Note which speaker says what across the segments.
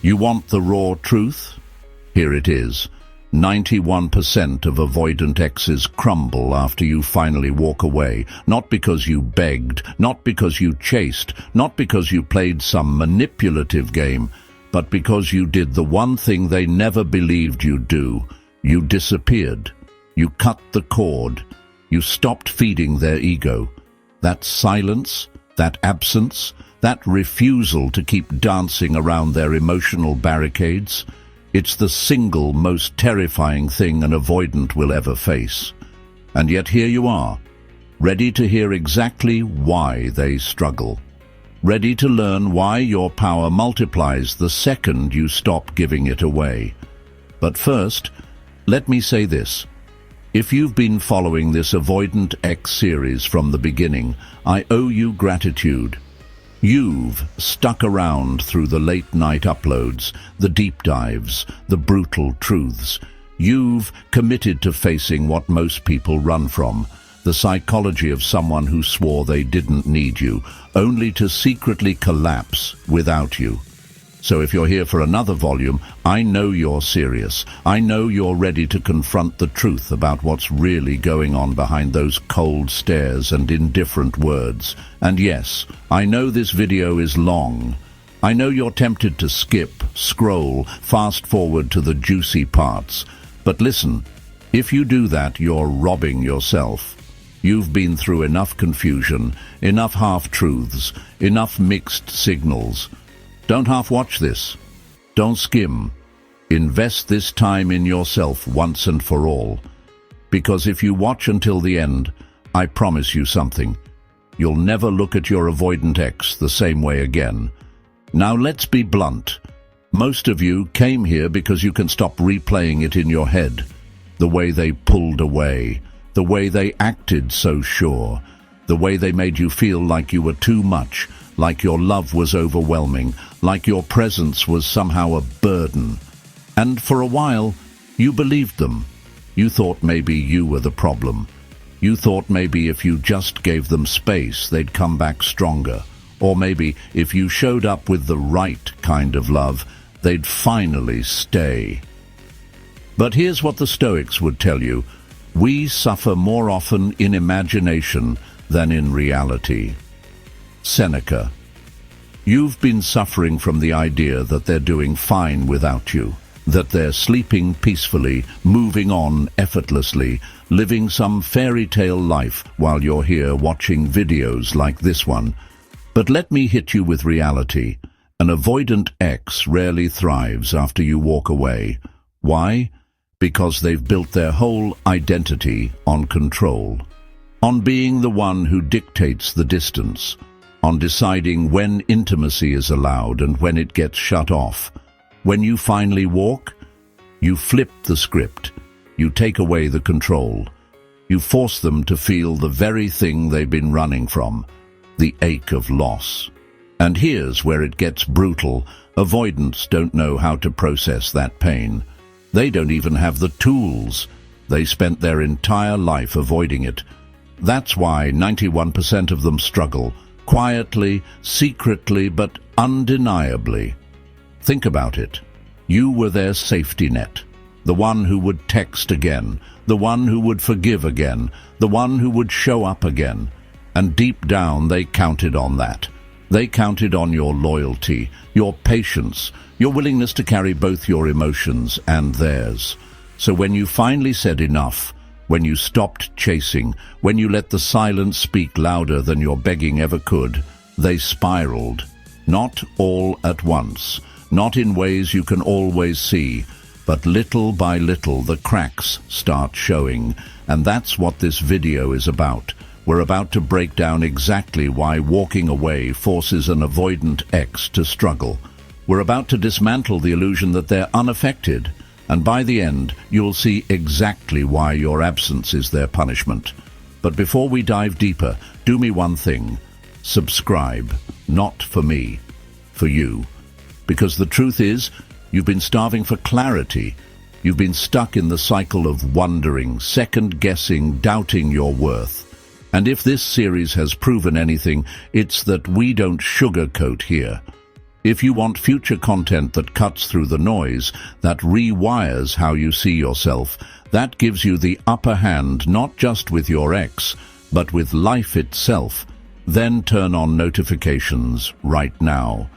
Speaker 1: You want the raw truth? Here it is. 91% of avoidant exes crumble after you finally walk away, not because you begged, not because you chased, not because you played some manipulative game, but because you did the one thing they never believed you'd do. You disappeared. You cut the cord. You stopped feeding their ego. That silence, that absence, that refusal to keep dancing around their emotional barricades, it's the single most terrifying thing an avoidant will ever face. And yet here you are, ready to hear exactly why they struggle. Ready to learn why your power multiplies the second you stop giving it away. But first, let me say this. If you've been following this Avoidant X series from the beginning, I owe you gratitude. You've stuck around through the late-night uploads, the deep dives, the brutal truths. You've committed to facing what most people run from, the psychology of someone who swore they didn't need you, only to secretly collapse without you. So if you're here for another volume, I know you're serious. I know you're ready to confront the truth about what's really going on behind those cold stares and indifferent words. And yes, I know this video is long. I know you're tempted to skip, scroll, fast forward to the juicy parts. But listen, if you do that, you're robbing yourself. You've been through enough confusion, enough half-truths, enough mixed signals. Don't half-watch this. Don't skim. Invest this time in yourself once and for all. Because if you watch until the end, I promise you something. You'll never look at your avoidant ex the same way again. Now let's be blunt. Most of you came here because you can stop replaying it in your head. The way they pulled away, the way they acted so sure, the way they made you feel like you were too much, like your love was overwhelming, like your presence was somehow a burden. And for a while, you believed them. You thought maybe you were the problem. You thought maybe if you just gave them space, they'd come back stronger. Or maybe if you showed up with the right kind of love, they'd finally stay. But here's what the Stoics would tell you. We suffer more often in imagination than in reality. Seneca. You've been suffering from the idea that they're doing fine without you, that they're sleeping peacefully, moving on effortlessly, living some fairy tale life while you're here watching videos like this one. But let me hit you with reality. An avoidant ex rarely thrives after you walk away. Why? Because they've built their whole identity on control, on being the one who dictates the distance, on deciding when intimacy is allowed and when it gets shut off. When you finally walk, you flip the script. You take away the control. You force them to feel the very thing they've been running from, the ache of loss. And here's where it gets brutal. Avoidants don't know how to process that pain. They don't even have the tools. They spent their entire life avoiding it. That's why 91% of them struggle. Quietly, secretly, but undeniably. Think about it. You were their safety net, the one who would text again, the one who would forgive again, the one who would show up again. And deep down they counted on that. They counted on your loyalty, your patience, your willingness to carry both your emotions and theirs. So when you finally said enough, when you stopped chasing, when you let the silence speak louder than your begging ever could, they spiraled. Not all at once, not in ways you can always see, but little by little the cracks start showing. And that's what this video is about. We're about to break down exactly why walking away forces an avoidant ex to struggle. We're about to dismantle the illusion that they're unaffected. And by the end, you'll see exactly why your absence is their punishment. But before we dive deeper, do me one thing. Subscribe. Not for me. For you. Because the truth is, you've been starving for clarity. You've been stuck in the cycle of wondering, second-guessing, doubting your worth. And if this series has proven anything, it's that we don't sugarcoat here. If you want future content that cuts through the noise, that rewires how you see yourself, that gives you the upper hand not just with your ex, but with life itself, then turn on notifications right now.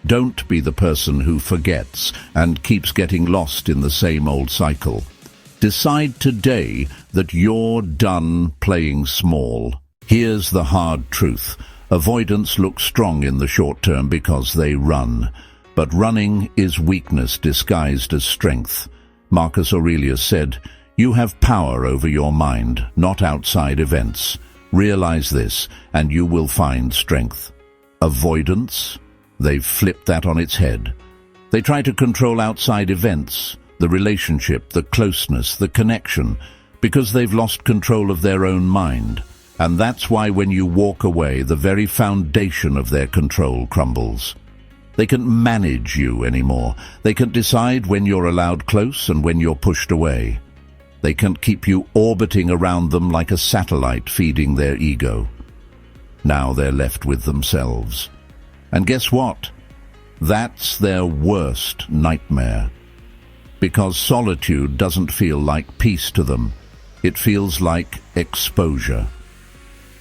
Speaker 1: Don't be the person who forgets and keeps getting lost in the same old cycle. Decide today that you're done playing small. Here's the hard truth. Avoidants look strong in the short term because they run. But running is weakness disguised as strength. Marcus Aurelius said, "You have power over your mind, not outside events. Realize this, and you will find strength." Avoidance? They've flipped that on its head. They try to control outside events, the relationship, the closeness, the connection, because they've lost control of their own mind. And that's why when you walk away, the very foundation of their control crumbles. They can't manage you anymore. They can't decide when you're allowed close and when you're pushed away. They can't keep you orbiting around them like a satellite feeding their ego. Now they're left with themselves. And guess what? That's their worst nightmare. Because solitude doesn't feel like peace to them. It feels like exposure.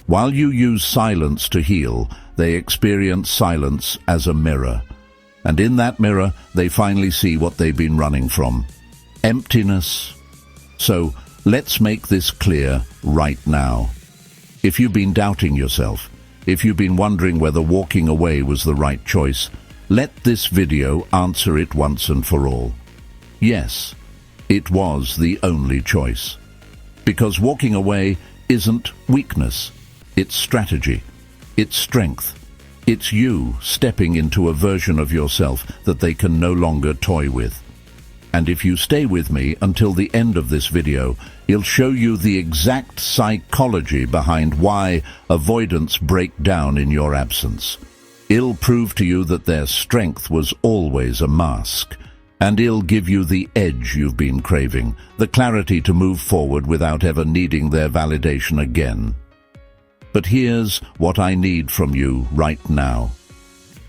Speaker 1: While you use silence to heal, they experience silence as a mirror. And in that mirror, they finally see what they've been running from. Emptiness. So, let's make this clear right now. If you've been doubting yourself, if you've been wondering whether walking away was the right choice, let this video answer it once and for all. Yes, it was the only choice. Because walking away isn't weakness. It's strategy. It's strength. It's you stepping into a version of yourself that they can no longer toy with. And if you stay with me until the end of this video, it'll show you the exact psychology behind why avoidants break down in your absence. It'll prove to you that their strength was always a mask. And it'll give you the edge you've been craving, the clarity to move forward without ever needing their validation again. But here's what I need from you right now.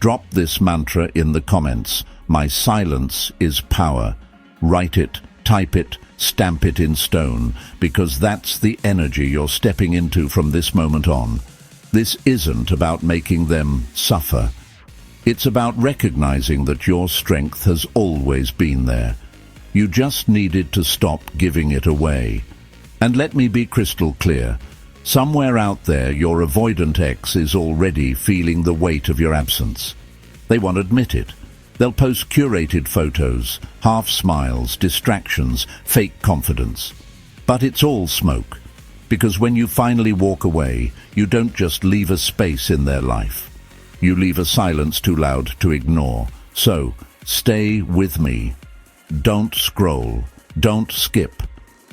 Speaker 1: Drop this mantra in the comments. My silence is power. Write it, type it, stamp it in stone, because that's the energy you're stepping into from this moment on. This isn't about making them suffer. It's about recognizing that your strength has always been there. You just needed to stop giving it away. And let me be crystal clear. Somewhere out there, your avoidant ex is already feeling the weight of your absence. They won't admit it. They'll post curated photos, half smiles, distractions, fake confidence. But it's all smoke. Because when you finally walk away, you don't just leave a space in their life. You leave a silence too loud to ignore. So, stay with me. Don't scroll. Don't skip.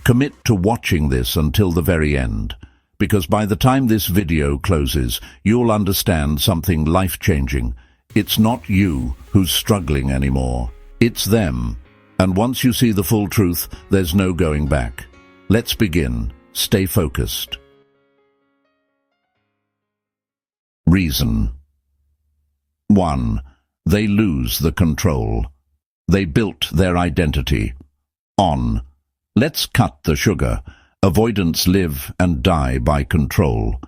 Speaker 1: Commit to watching this until the very end. Because by the time this video closes, you'll understand something life-changing. It's not you who's struggling anymore. It's them. And once you see the full truth, there's no going back. Let's begin. Stay focused. Reason. 1. They lose the control. They built their identity on. Let's cut the sugar. Avoidants live and die by control.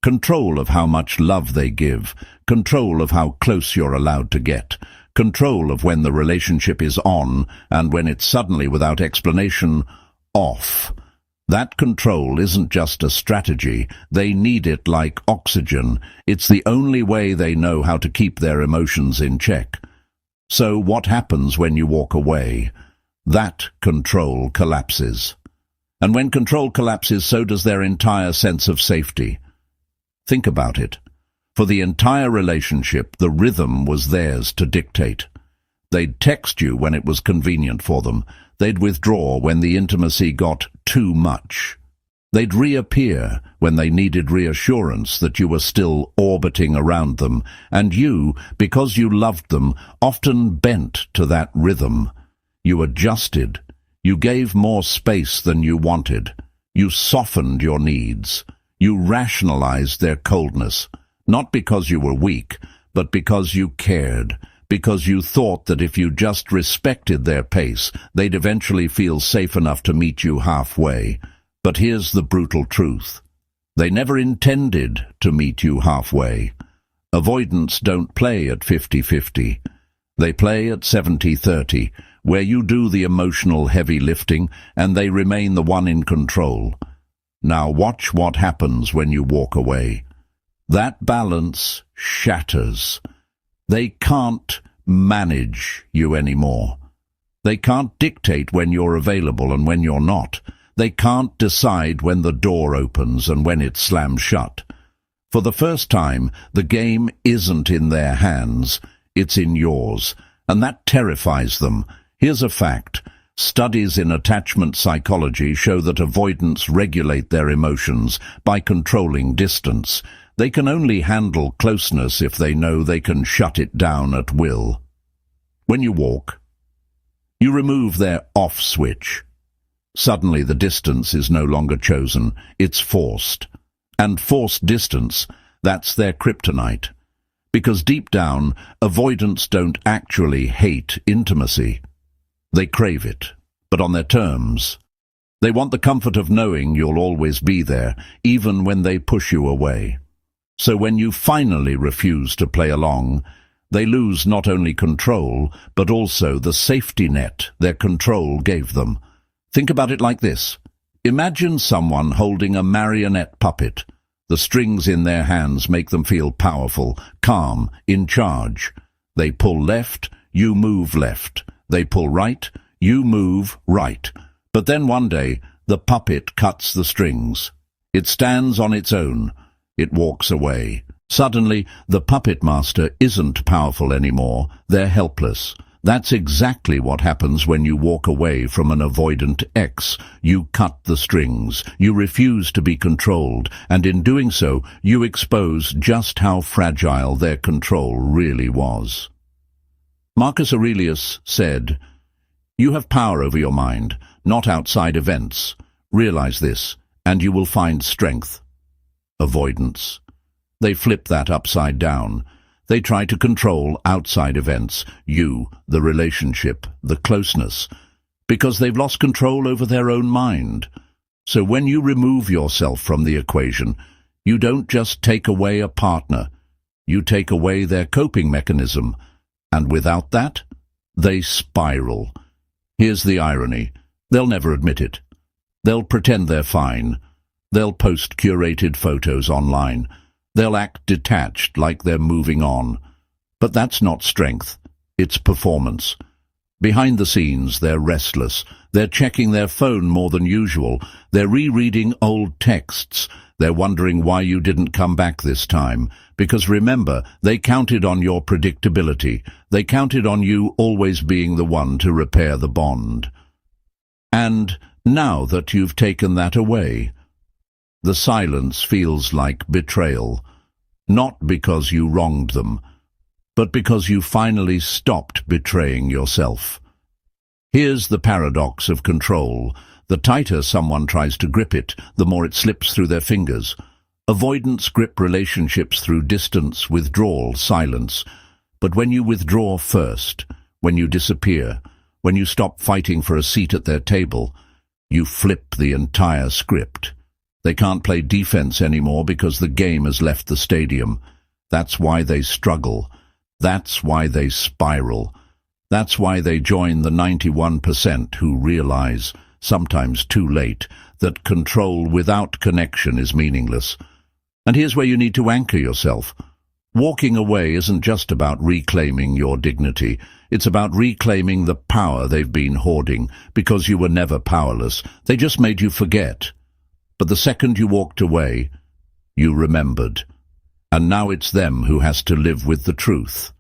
Speaker 1: Control of how much love they give. Control of how close you're allowed to get. Control of when the relationship is on and when it's suddenly, without explanation, off. That control isn't just a strategy. They need it like oxygen. It's the only way they know how to keep their emotions in check. So what happens when you walk away? That control collapses. And when control collapses, so does their entire sense of safety. Think about it. For the entire relationship, the rhythm was theirs to dictate. They'd text you when it was convenient for them. They'd withdraw when the intimacy got too much. They'd reappear when they needed reassurance that you were still orbiting around them, and you, because you loved them, often bent to that rhythm. You adjusted. You gave more space than you wanted. You softened your needs. You rationalized their coldness, not because you were weak, but because you cared, because you thought that if you just respected their pace, they'd eventually feel safe enough to meet you halfway. But here's the brutal truth. They never intended to meet you halfway. Avoidants don't play at 50-50. They play at 70-30, where you do the emotional heavy lifting and they remain the one in control. Now watch what happens when you walk away. That balance shatters. They can't manage you anymore. They can't dictate when you're available and when you're not. They can't decide when the door opens and when it slams shut. For the first time, the game isn't in their hands, it's in yours, and that terrifies them. Here's a fact. Studies in attachment psychology show that avoidants regulate their emotions by controlling distance. They can only handle closeness if they know they can shut it down at will. When you walk, you remove their off switch. Suddenly the distance is no longer chosen, it's forced. And forced distance, that's their kryptonite. Because deep down, avoidants don't actually hate intimacy. They crave it, but on their terms. They want the comfort of knowing you'll always be there, even when they push you away. So when you finally refuse to play along, they lose not only control, but also the safety net their control gave them. Think about it like this. Imagine someone holding a marionette puppet. The strings in their hands make them feel powerful, calm, in charge. They pull left, you move left. They pull right, you move right. But then one day, the puppet cuts the strings. It stands on its own. It walks away. Suddenly, the puppet master isn't powerful anymore. They're helpless. That's exactly what happens when you walk away from an avoidant ex. You cut the strings. You refuse to be controlled, and in doing so, you expose just how fragile their control really was. Marcus Aurelius said, "You have power over your mind, not outside events. Realize this, and you will find strength." Avoidance. They flip that upside down. They try to control outside events, you, the relationship, the closeness, because they've lost control over their own mind. So when you remove yourself from the equation, you don't just take away a partner, you take away their coping mechanism, and without that, they spiral. Here's the irony. They'll never admit it. They'll pretend they're fine. They'll post curated photos online. They'll act detached like they're moving on. But that's not strength. It's performance. Behind the scenes, they're restless. They're checking their phone more than usual. They're rereading old texts. They're wondering why you didn't come back this time. Because remember, they counted on your predictability. They counted on you always being the one to repair the bond. And now that you've taken that away, the silence feels like betrayal, not because you wronged them, but because you finally stopped betraying yourself. Here's the paradox of control. The tighter someone tries to grip it, the more it slips through their fingers. Avoidants grip relationships through distance, withdrawal, silence. But when you withdraw first, when you disappear, when you stop fighting for a seat at their table, you flip the entire script. They can't play defense anymore because the game has left the stadium. That's why they struggle. That's why they spiral. That's why they join the 91% who realize, sometimes too late, that control without connection is meaningless. And here's where you need to anchor yourself. Walking away isn't just about reclaiming your dignity. It's about reclaiming the power they've been hoarding, because you were never powerless. They just made you forget. But the second you walked away, you remembered. And now it's them who has to live with the truth.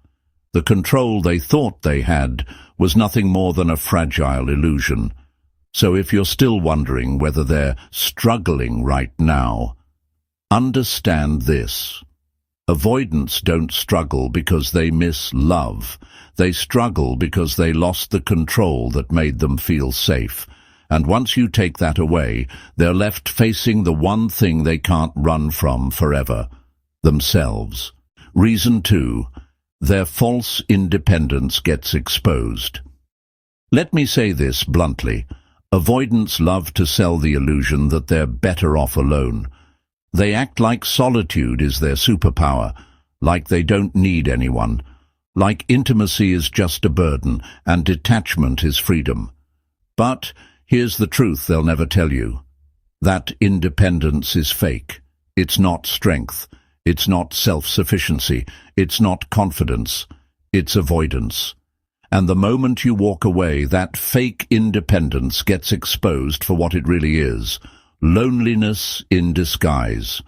Speaker 1: The control they thought they had was nothing more than a fragile illusion. So if you're still wondering whether they're struggling right now, understand this. Avoidants don't struggle because they miss love. They struggle because they lost the control that made them feel safe. And once you take that away, they're left facing the one thing they can't run from forever, themselves. Reason 2, their false independence gets exposed. Let me say this bluntly. Avoidants love to sell the illusion that they're better off alone. They act like solitude is their superpower, like they don't need anyone, like intimacy is just a burden and detachment is freedom. But here's the truth they'll never tell you. That independence is fake. It's not strength. It's not self-sufficiency. It's not confidence. It's avoidance. And the moment you walk away, that fake independence gets exposed for what it really is. Loneliness in disguise.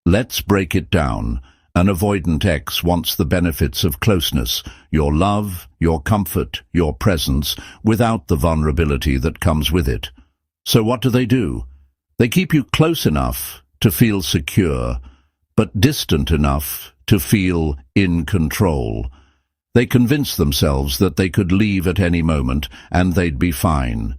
Speaker 1: Let's break it down. An avoidant ex wants the benefits of closeness, your love, your comfort, your presence, without the vulnerability that comes with it. So what do? They keep you close enough to feel secure, but distant enough to feel in control. They convince themselves that they could leave at any moment and they'd be fine.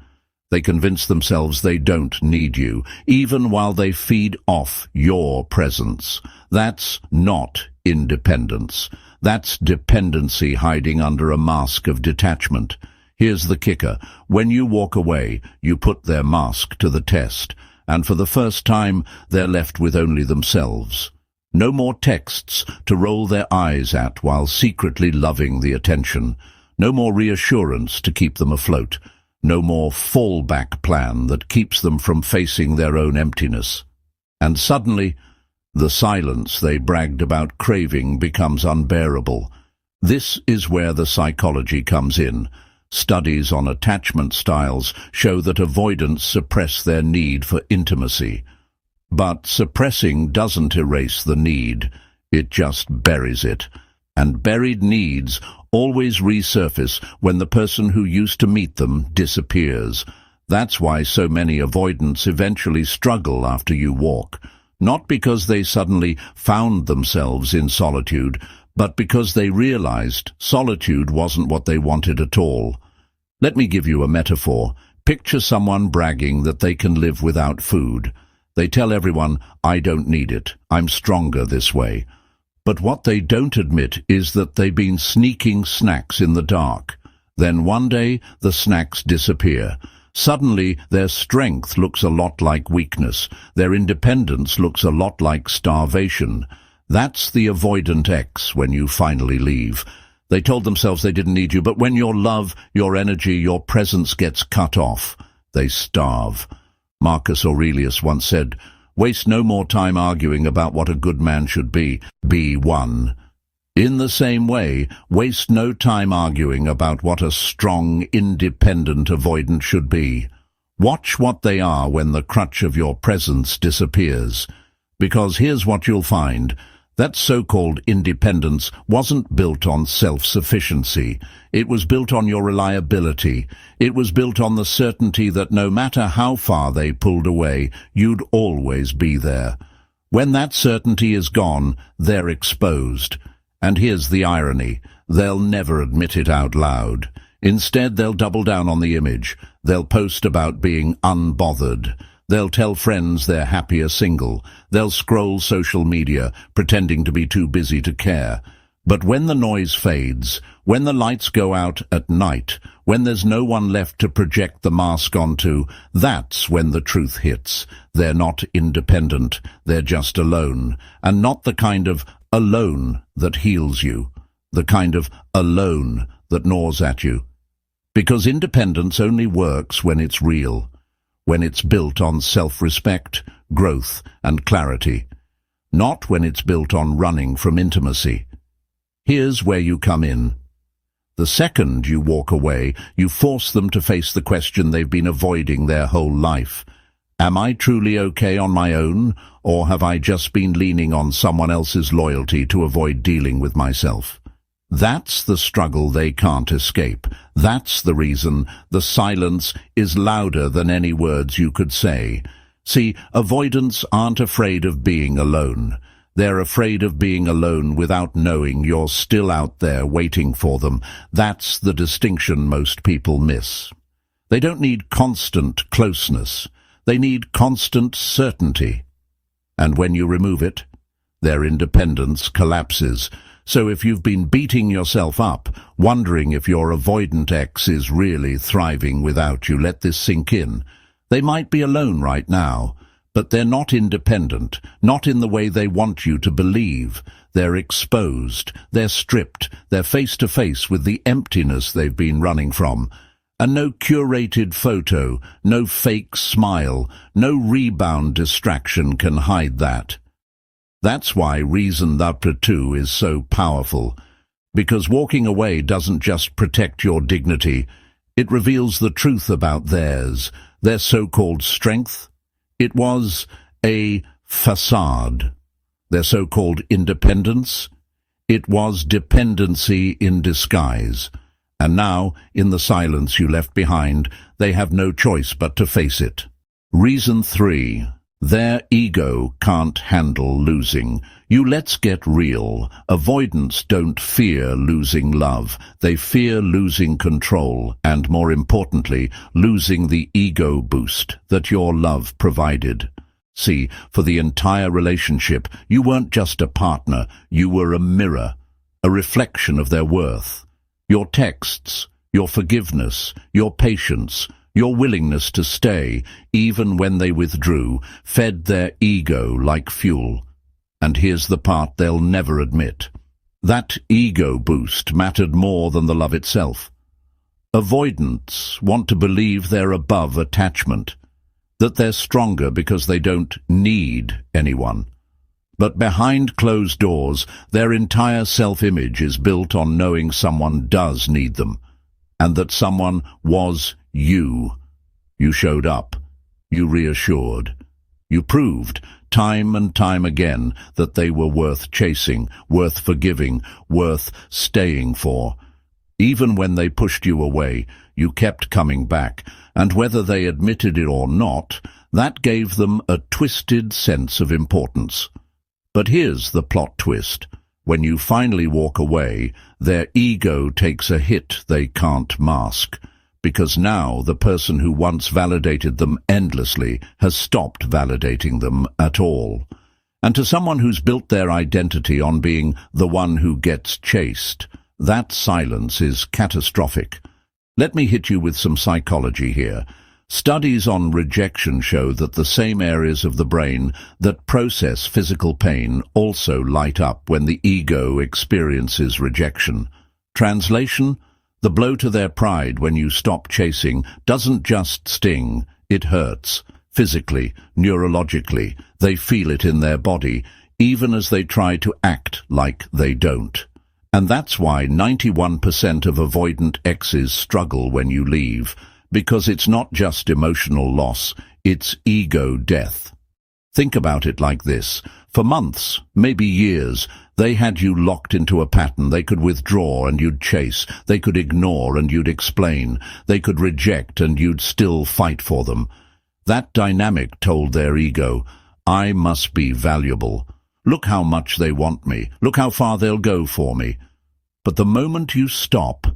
Speaker 1: They convince themselves they don't need you, even while they feed off your presence. That's not independence. That's dependency hiding under a mask of detachment. Here's the kicker. When you walk away, you put their mask to the test, and for the first time, they're left with only themselves. No more texts to roll their eyes at while secretly loving the attention. No more reassurance to keep them afloat. No more fallback plan that keeps them from facing their own emptiness. And suddenly, the silence they bragged about craving becomes unbearable. This is where the psychology comes in. Studies on attachment styles show that avoidants suppress their need for intimacy. But suppressing doesn't erase the need, it just buries it. And buried needs always resurface when the person who used to meet them disappears. That's why so many avoidants eventually struggle after you walk. Not because they suddenly found themselves in solitude, but because they realized solitude wasn't what they wanted at all. Let me give you a metaphor. Picture someone bragging that they can live without food. They tell everyone, I don't need it, I'm stronger this way. But what they don't admit is that they've been sneaking snacks in the dark. Then one day, the snacks disappear. Suddenly, their strength looks a lot like weakness. Their independence looks a lot like starvation. That's the avoidant ex when you finally leave. They told themselves they didn't need you, but when your love, your energy, your presence gets cut off, they starve. Marcus Aurelius once said, waste no more time arguing about what a good man should be one. In the same way, waste no time arguing about what a strong, independent avoidant should be. Watch what they are when the crutch of your presence disappears. Because here's what you'll find. That so-called independence wasn't built on self-sufficiency. It was built on your reliability. It was built on the certainty that no matter how far they pulled away, you'd always be there. When that certainty is gone, they're exposed. And here's the irony. They'll never admit it out loud. Instead, they'll double down on the image. They'll post about being unbothered. They'll tell friends they're happier single. They'll scroll social media, pretending to be too busy to care. But when the noise fades, when the lights go out at night, when there's no one left to project the mask onto, that's when the truth hits. They're not independent, they're just alone. And not the kind of alone that heals you, the kind of alone that gnaws at you. Because independence only works when it's real, when it's built on self-respect, growth, and clarity, not when it's built on running from intimacy. Here's where you come in. The second you walk away, you force them to face the question they've been avoiding their whole life. Am I truly okay on my own, or have I just been leaning on someone else's loyalty to avoid dealing with myself? That's the struggle they can't escape. That's the reason the silence is louder than any words you could say. See, avoidants aren't afraid of being alone. They're afraid of being alone without knowing you're still out there waiting for them. That's the distinction most people miss. They don't need constant closeness. They need constant certainty. And when you remove it, their independence collapses. So if you've been beating yourself up, wondering if your avoidant ex is really thriving without you, let this sink in. They might be alone right now, but they're not independent, not in the way they want you to believe. They're exposed, they're stripped, they're face to face with the emptiness they've been running from. And no curated photo, no fake smile, no rebound distraction can hide that. That's why reason number 2 is so powerful. Because walking away doesn't just protect your dignity, it reveals the truth about theirs, their so-called strength. It was a facade. Their so-called independence. It was dependency in disguise. And now, in the silence you left behind, they have no choice but to face it. Reason 3. Their ego can't handle losing. Let's get real. Avoidants don't fear losing love. They fear losing control and, more importantly, losing the ego boost that your love provided. See, for the entire relationship, you weren't just a partner, you were a mirror, a reflection of their worth. Your texts, your forgiveness, your patience, your willingness to stay, even when they withdrew, fed their ego like fuel. And here's the part they'll never admit. That ego boost mattered more than the love itself. Avoidants want to believe they're above attachment, that they're stronger because they don't need anyone. But behind closed doors, their entire self-image is built on knowing someone does need them, and that someone was you. You showed up. You reassured. You proved, time and time again, that they were worth chasing, worth forgiving, worth staying for. Even when they pushed you away, you kept coming back, and whether they admitted it or not, that gave them a twisted sense of importance. But here's the plot twist. When you finally walk away, their ego takes a hit they can't mask, because now the person who once validated them endlessly has stopped validating them at all. And to someone who's built their identity on being the one who gets chased, that silence is catastrophic. Let me hit you with some psychology here. Studies on rejection show that the same areas of the brain that process physical pain also light up when the ego experiences rejection. Translation: the blow to their pride when you stop chasing doesn't just sting, it hurts. Physically, neurologically, they feel it in their body, even as they try to act like they don't. And that's why 91% of avoidant exes struggle when you leave. Because it's not just emotional loss, it's ego death. Think about it like this. For months, maybe years, they had you locked into a pattern. They could withdraw and you'd chase. They could ignore and you'd explain. They could reject and you'd still fight for them. That dynamic told their ego, I must be valuable. Look how much they want me. Look how far they'll go for me. But the moment you stop,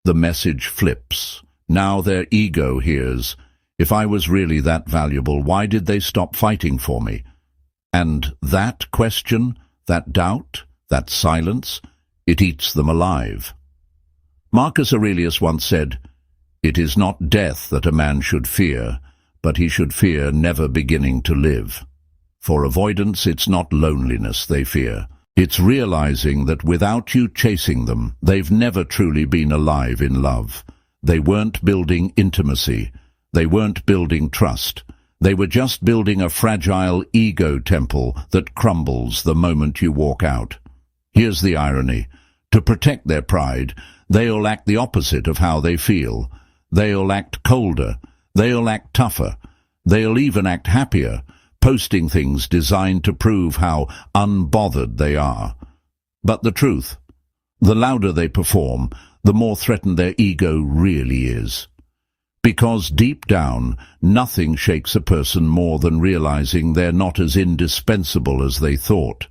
Speaker 1: the message flips. Now their ego hears, if I was really that valuable, why did they stop fighting for me? And that question, that doubt, that silence, it eats them alive. Marcus Aurelius once said, it is not death that a man should fear, but he should fear never beginning to live. For avoidance, it's not loneliness they fear. It's realizing that without you chasing them, they've never truly been alive in love. They weren't building intimacy. They weren't building trust. They were just building a fragile ego temple that crumbles the moment you walk out. Here's the irony. To protect their pride, they'll act the opposite of how they feel. They'll act colder. They'll act tougher. They'll even act happier, posting things designed to prove how unbothered they are. But the truth, the louder they perform, the more threatened their ego really is. Because deep down, nothing shakes a person more than realizing they're not as indispensable as they thought.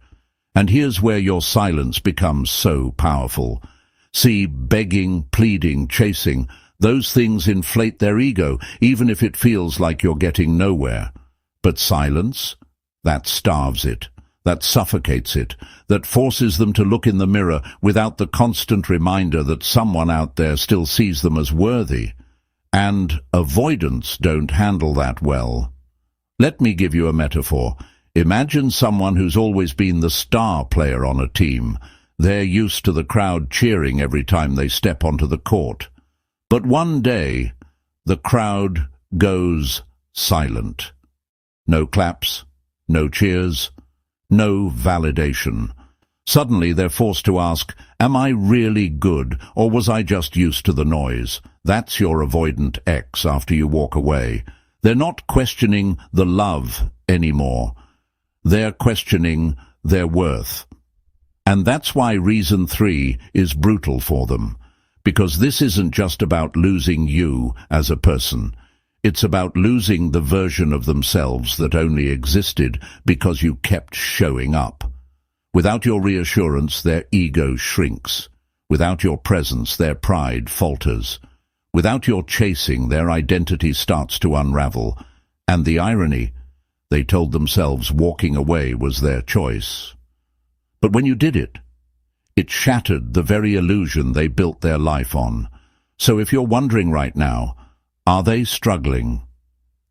Speaker 1: And here's where your silence becomes so powerful. See, begging, pleading, chasing, those things inflate their ego, even if it feels like you're getting nowhere. But silence, that starves it. that suffocates it, that forces them to look in the mirror without the constant reminder that someone out there still sees them as worthy. And avoidants don't handle that well. Let me give you a metaphor. Imagine someone who's always been the star player on a team. They're used to the crowd cheering every time they step onto the court. But one day, the crowd goes silent. No claps, no cheers, no validation. Suddenly they're forced to ask, am I really good, or was I just used to the noise? That's your avoidant ex after you walk away. They're not questioning the love anymore. They're questioning their worth. And that's why reason 3 is brutal for them. Because this isn't just about losing you as a person. It's about losing the version of themselves that only existed because you kept showing up. Without your reassurance, their ego shrinks. Without your presence, their pride falters. Without your chasing, their identity starts to unravel. And the irony, they told themselves walking away was their choice. But when you did it, it shattered the very illusion they built their life on. So if you're wondering right now, are they struggling?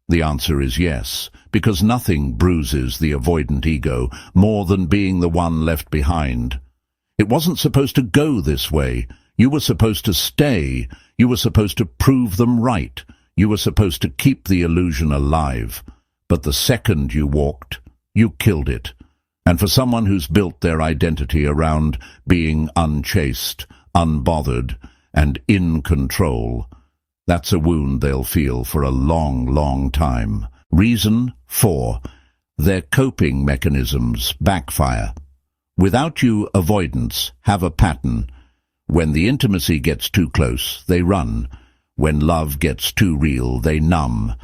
Speaker 1: The answer is yes, because nothing bruises the avoidant ego more than being the one left behind. It wasn't supposed to go this way. You were supposed to stay. You were supposed to prove them right. You were supposed to keep the illusion alive. But the second you walked, you killed it. And for someone who's built their identity around being unchased, unbothered, and in control, that's a wound they'll feel for a long, long time. Reason 4. Their coping mechanisms backfire. Without you, avoidants have a pattern. When the intimacy gets too close, they run. When love gets too real, they numb.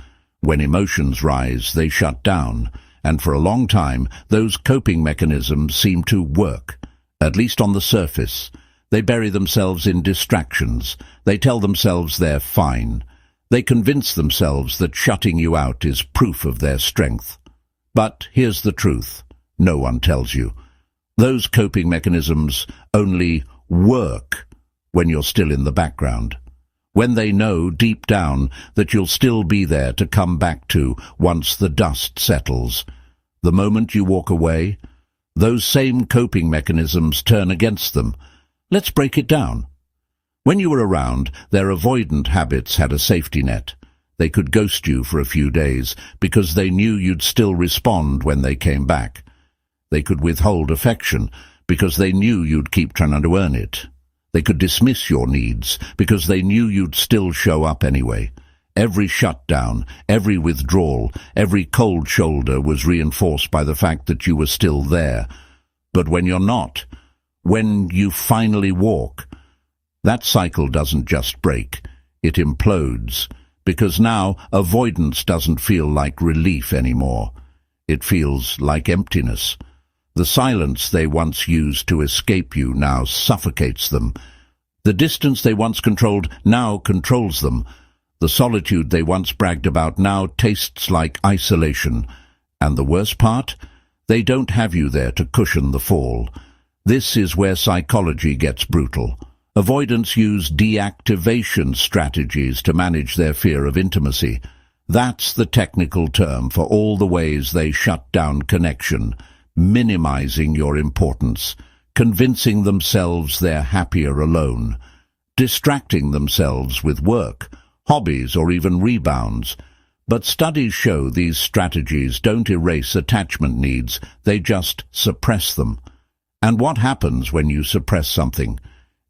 Speaker 1: When emotions rise, they shut down. And for a long time, those coping mechanisms seem to work, at least on the surface. They bury themselves in distractions. They tell themselves they're fine. They convince themselves that shutting you out is proof of their strength. But here's the truth. No one tells you. Those coping mechanisms only work when you're still in the background. When they know deep down that you'll still be there to come back to once the dust settles. The moment you walk away, those same coping mechanisms turn against them. Let's break it down. When you were around, their avoidant habits had a safety net. They could ghost you for a few days because they knew you'd still respond when they came back. They could withhold affection because they knew you'd keep trying to earn it. They could dismiss your needs because they knew you'd still show up anyway. Every shutdown, every withdrawal, every cold shoulder was reinforced by the fact that you were still there. But when you're not, when you finally walk, that cycle doesn't just break, it implodes, because now avoidance doesn't feel like relief anymore. It feels like emptiness. The silence they once used to escape you now suffocates them. The distance they once controlled now controls them. The solitude they once bragged about now tastes like isolation. And the worst part? They don't have you there to cushion the fall. This is where psychology gets brutal. Avoidants use deactivation strategies to manage their fear of intimacy. That's the technical term for all the ways they shut down connection, minimizing your importance, convincing themselves they're happier alone, distracting themselves with work, hobbies, or even rebounds. But studies show these strategies don't erase attachment needs, they just suppress them. And what happens when you suppress something?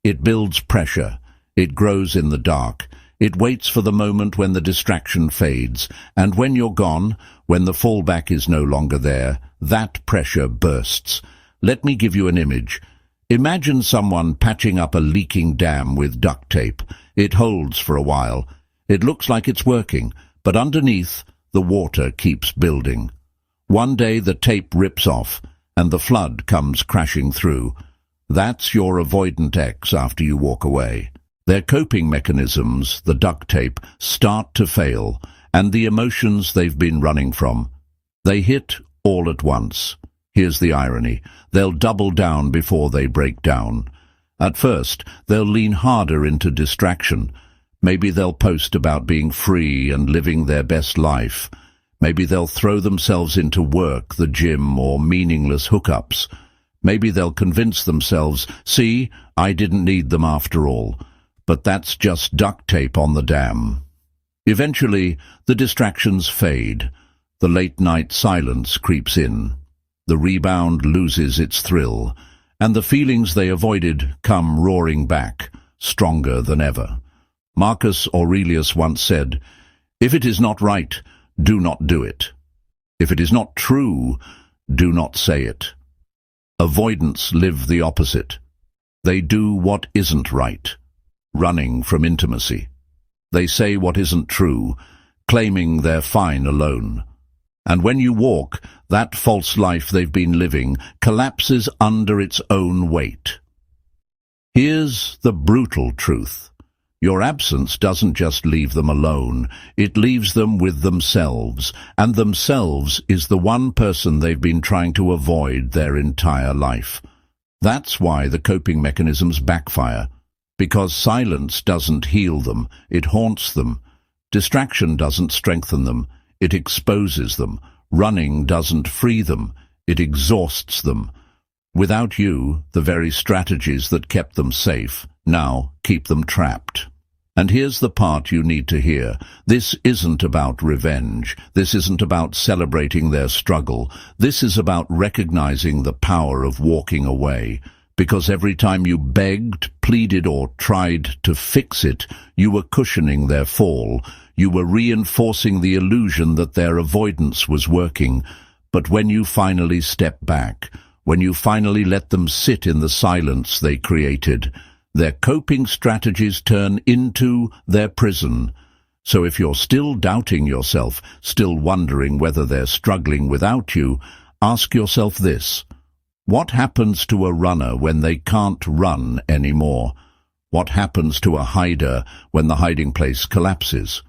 Speaker 1: It builds pressure, it grows in the dark, it waits for the moment when the distraction fades, and when you're gone, when the fallback is no longer there, that pressure bursts. Let me give you an image. Imagine someone patching up a leaking dam with duct tape. It holds for a while. It looks like it's working, but underneath, the water keeps building. One day the tape rips off, and the flood comes crashing through. That's your avoidant ex after you walk away. Their coping mechanisms, the duct tape, start to fail, and the emotions they've been running from, they hit all at once. Here's the irony. They'll double down before they break down. At first, they'll lean harder into distraction. Maybe they'll post about being free and living their best life. Maybe they'll throw themselves into work, the gym, or meaningless hookups. Maybe they'll convince themselves, see, I didn't need them after all. But that's just duct tape on the dam. Eventually, the distractions fade. The late-night silence creeps in. The rebound loses its thrill, and the feelings they avoided come roaring back, stronger than ever. Marcus Aurelius once said, "If it is not right, do not do it. If it is not true, do not say it." Avoidants live the opposite. They do what isn't right, running from intimacy. They say what isn't true, claiming they're fine alone. And when you walk, that false life they've been living collapses under its own weight. Here's the brutal truth. Your absence doesn't just leave them alone, it leaves them with themselves, and themselves is the one person they've been trying to avoid their entire life. That's why the coping mechanisms backfire, because silence doesn't heal them, it haunts them. Distraction doesn't strengthen them, it exposes them. Running doesn't free them, it exhausts them. Without you, the very strategies that kept them safe now keep them trapped. And here's the part you need to hear. This isn't about revenge. This isn't about celebrating their struggle. This is about recognizing the power of walking away. Because every time you begged, pleaded, or tried to fix it, you were cushioning their fall. You were reinforcing the illusion that their avoidance was working. But when you finally step back, when you finally let them sit in the silence they created, their coping strategies turn into their prison. So if you're still doubting yourself, still wondering whether they're struggling without you, ask yourself this. What happens to a runner when they can't run anymore? What happens to a hider when the hiding place collapses?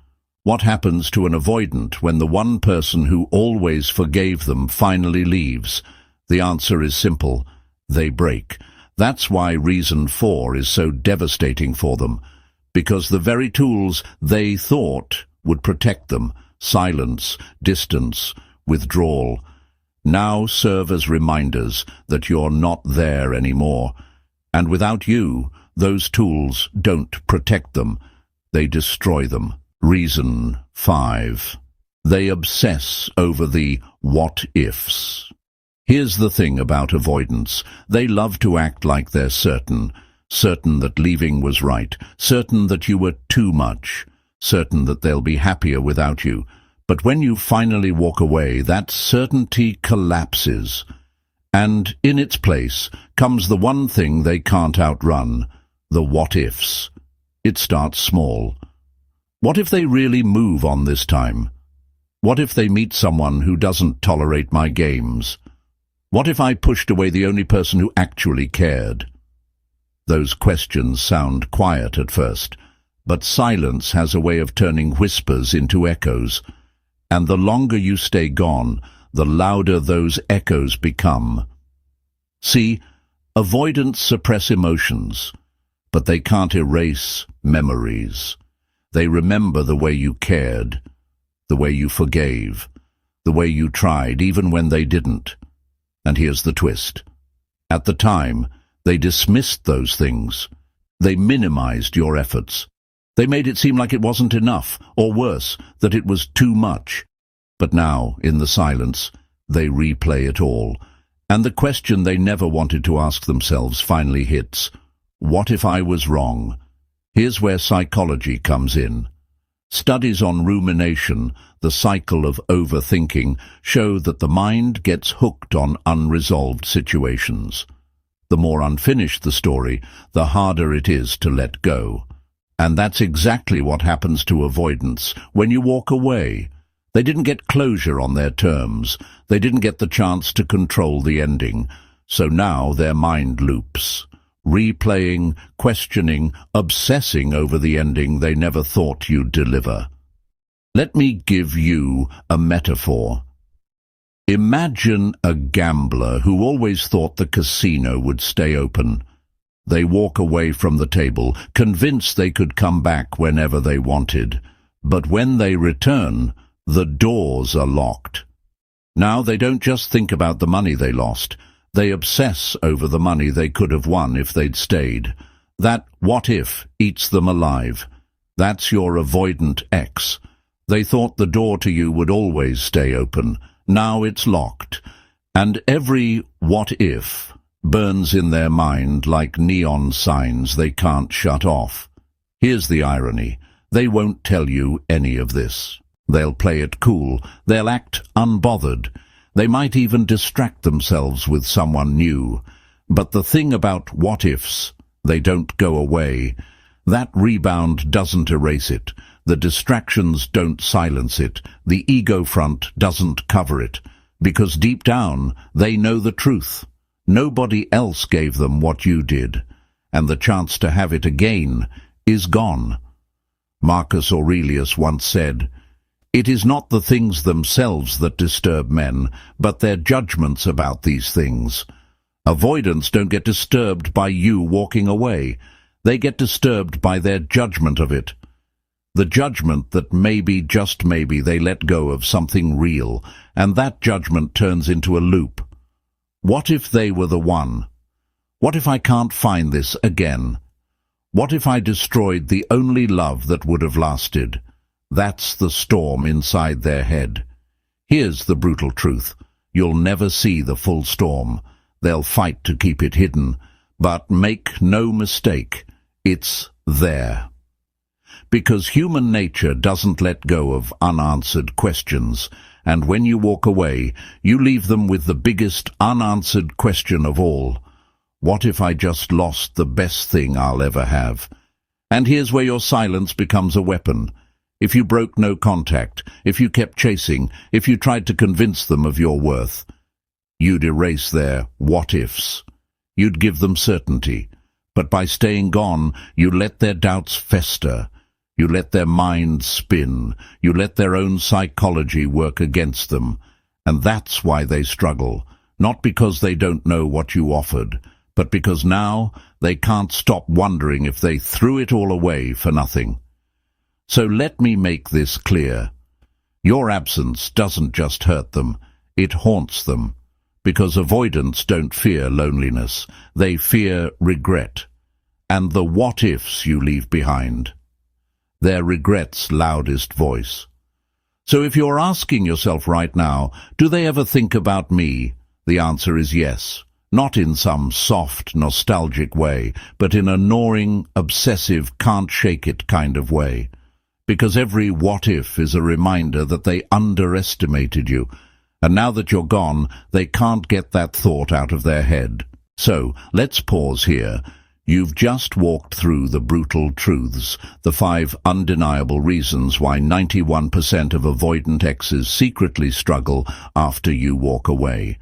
Speaker 1: What happens to an avoidant when the one person who always forgave them finally leaves? The answer is simple. They break. That's why reason 4 is so devastating for them, because the very tools they thought would protect them, silence, distance, withdrawal, now serve as reminders that you're not there anymore. And without you, those tools don't protect them, they destroy them. Reason 5. They obsess over the what-ifs. Here's the thing about avoidance. They love to act like they're certain that leaving was right, certain that you were too much, certain that they'll be happier without you. But when you finally walk away, that certainty collapses. And in its place comes the one thing they can't outrun, the what-ifs. It starts small. What if they really move on this time? What if they meet someone who doesn't tolerate my games? What if I pushed away the only person who actually cared? Those questions sound quiet at first, but silence has a way of turning whispers into echoes. And the longer you stay gone, the louder those echoes become. See, avoidants suppress emotions, but they can't erase memories. They remember the way you cared, the way you forgave, the way you tried even when they didn't. And here's the twist. At the time, they dismissed those things. They minimized your efforts. They made it seem like it wasn't enough, or worse, that it was too much. But now, in the silence, they replay it all. And the question they never wanted to ask themselves finally hits. What if I was wrong? Here's where psychology comes in. Studies on rumination, the cycle of overthinking, show that the mind gets hooked on unresolved situations. The more unfinished the story, the harder it is to let go. And that's exactly what happens to avoidance when you walk away. They didn't get closure on their terms. They didn't get the chance to control the ending. So now their mind loops, replaying, questioning, obsessing over the ending they never thought you'd deliver. Let me give you a metaphor. Imagine a gambler who always thought the casino would stay open. They walk away from the table, convinced they could come back whenever they wanted. But when they return, the doors are locked. Now they don't just think about the money they lost. They obsess over the money they could have won if they'd stayed. That what if eats them alive. That's your avoidant ex. They thought the door to you would always stay open. Now it's locked. And every what if burns in their mind like neon signs they can't shut off. Here's the irony. They won't tell you any of this. They'll play it cool. They'll act unbothered. They might even distract themselves with someone new. But the thing about what-ifs, they don't go away. That rebound doesn't erase it. The distractions don't silence it. The ego front doesn't cover it. Because deep down, they know the truth. Nobody else gave them what you did. And the chance to have it again is gone. Marcus Aurelius once said, "It is not the things themselves that disturb men, but their judgments about these things." Avoidants don't get disturbed by you walking away. They get disturbed by their judgment of it. The judgment that maybe, just maybe, they let go of something real, and that judgment turns into a loop. What if they were the one? What if I can't find this again? What if I destroyed the only love that would have lasted? That's the storm inside their head. Here's the brutal truth. You'll never see the full storm. They'll fight to keep it hidden. But make no mistake, it's there. Because human nature doesn't let go of unanswered questions, and when you walk away, you leave them with the biggest unanswered question of all. What if I just lost the best thing I'll ever have? And here's where your silence becomes a weapon. If you broke no contact, if you kept chasing, if you tried to convince them of your worth, you'd erase their what-ifs. You'd give them certainty. But by staying gone, you let their doubts fester. You let their minds spin. You let their own psychology work against them. And that's why they struggle. Not because they don't know what you offered, but because now they can't stop wondering if they threw it all away for nothing. So let me make this clear. Your absence doesn't just hurt them, it haunts them. Because avoidants don't fear loneliness, they fear regret. And the what-ifs you leave behind. Their regret's loudest voice. So if you're asking yourself right now, do they ever think about me? The answer is yes. Not in some soft, nostalgic way, but in a gnawing, obsessive, can't-shake-it kind of way. Because every what-if is a reminder that they underestimated you, and now that you're gone, they can't get that thought out of their head. So, let's pause here. You've just walked through the brutal truths, the 5 undeniable reasons why 91% of avoidant exes secretly struggle after you walk away.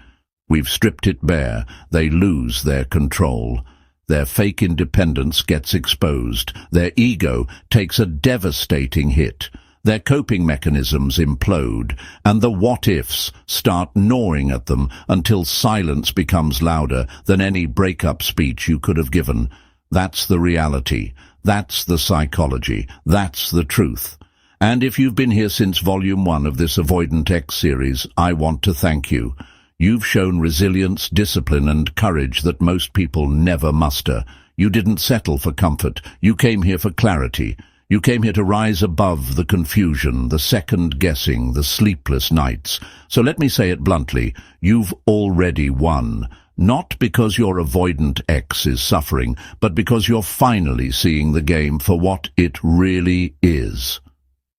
Speaker 1: We've stripped it bare. They lose their control. Their fake independence gets exposed. Their ego takes a devastating hit. Their coping mechanisms implode, and the what-ifs start gnawing at them until silence becomes louder than any breakup speech you could have given. That's the reality. That's the psychology. That's the truth. And if you've been here since Volume 1 of this Avoidant X series, I want to thank you. You've shown resilience, discipline, and courage that most people never muster. You didn't settle for comfort. You came here for clarity. You came here to rise above the confusion, the second-guessing, the sleepless nights. So let me say it bluntly, you've already won. Not because your avoidant ex is suffering, but because you're finally seeing the game for what it really is.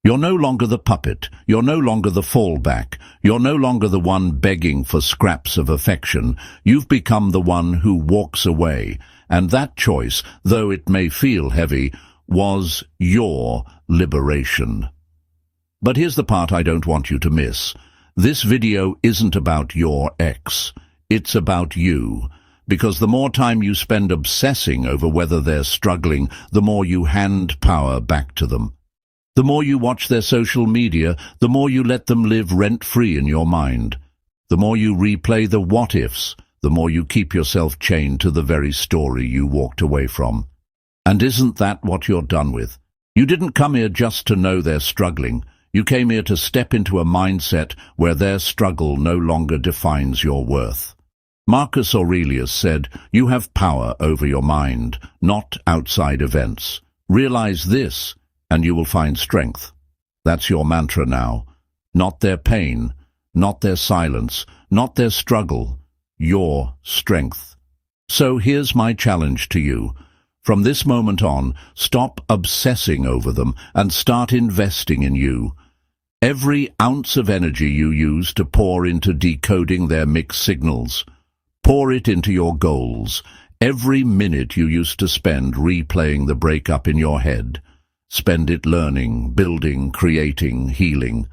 Speaker 1: You're no longer the puppet. You're no longer the fallback. You're no longer the one begging for scraps of affection. You've become the one who walks away. And that choice, though it may feel heavy, was your liberation. But here's the part I don't want you to miss. This video isn't about your ex. It's about you. Because the more time you spend obsessing over whether they're struggling, the more you hand power back to them. The more you watch their social media, the more you let them live rent-free in your mind. The more you replay the what-ifs, the more you keep yourself chained to the very story you walked away from. And isn't that what you're done with? You didn't come here just to know they're struggling. You came here to step into a mindset where their struggle no longer defines your worth. Marcus Aurelius said, "You have power over your mind, not outside events. Realize this, and you will find strength." That's your mantra now. Not their pain, not their silence, not their struggle, your strength. So here's my challenge to you. From this moment on, stop obsessing over them and start investing in you. Every ounce of energy you use to pour into decoding their mixed signals, pour it into your goals. Every minute you used to spend replaying the breakup in your head, spend it learning, building, creating, healing.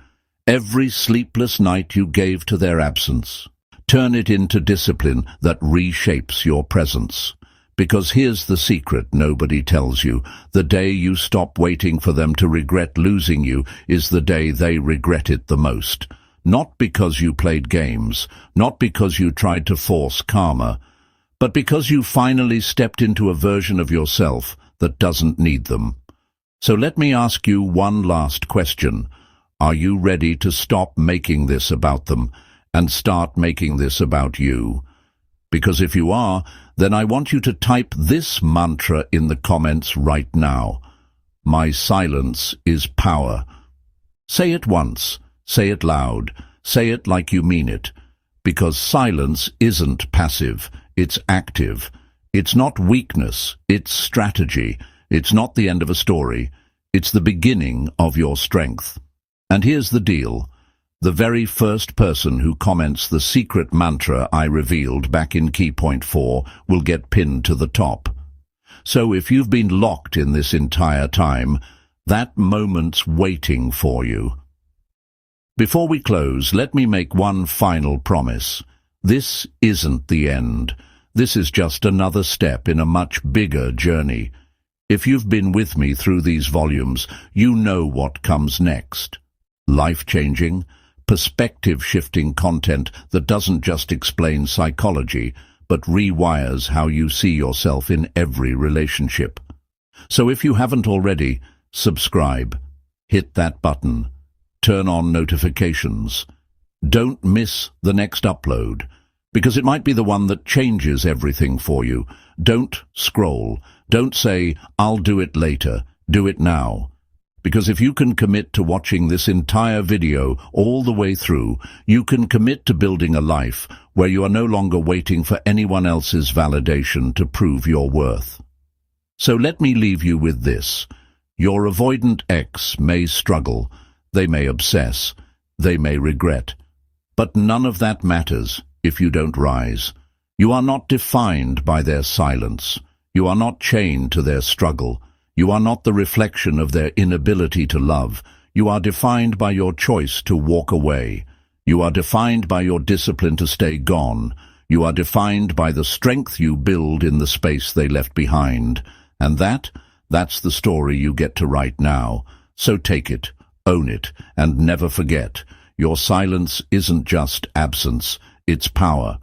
Speaker 1: Every sleepless night you gave to their absence, turn it into discipline that reshapes your presence. Because here's the secret nobody tells you. The day you stop waiting for them to regret losing you is the day they regret it the most. Not because you played games, not because you tried to force karma, but because you finally stepped into a version of yourself that doesn't need them. So let me ask you one last question. Are you ready to stop making this about them and start making this about you? Because if you are, then I want you to type this mantra in the comments right now. My silence is power. Say it once. Say it loud. Say it like you mean it. Because silence isn't passive. It's active. It's not weakness. It's strategy. It's not the end of a story. It's the beginning of your strength. And here's the deal. The very first person who comments the secret mantra I revealed back in Key Point 4 will get pinned to the top. So if you've been locked in this entire time, that moment's waiting for you. Before we close, let me make one final promise. This isn't the end. This is just another step in a much bigger journey. If you've been with me through these volumes, you know what comes next. Life-changing, perspective-shifting content that doesn't just explain psychology, but rewires how you see yourself in every relationship. So if you haven't already, subscribe, hit that button, turn on notifications. Don't miss the next upload, because it might be the one that changes everything for you. Don't scroll. Don't say, "I'll do it later." Do it now. Because if you can commit to watching this entire video all the way through, you can commit to building a life where you are no longer waiting for anyone else's validation to prove your worth. So let me leave you with this. Your avoidant ex may struggle, they may obsess, they may regret. But none of that matters if you don't rise. You are not defined by their silence. You are not chained to their struggle. You are not the reflection of their inability to love. You are defined by your choice to walk away. You are defined by your discipline to stay gone. You are defined by the strength you build in the space they left behind. And that's the story you get to write now. So take it, own it, and never forget. Your silence isn't just absence, it's power.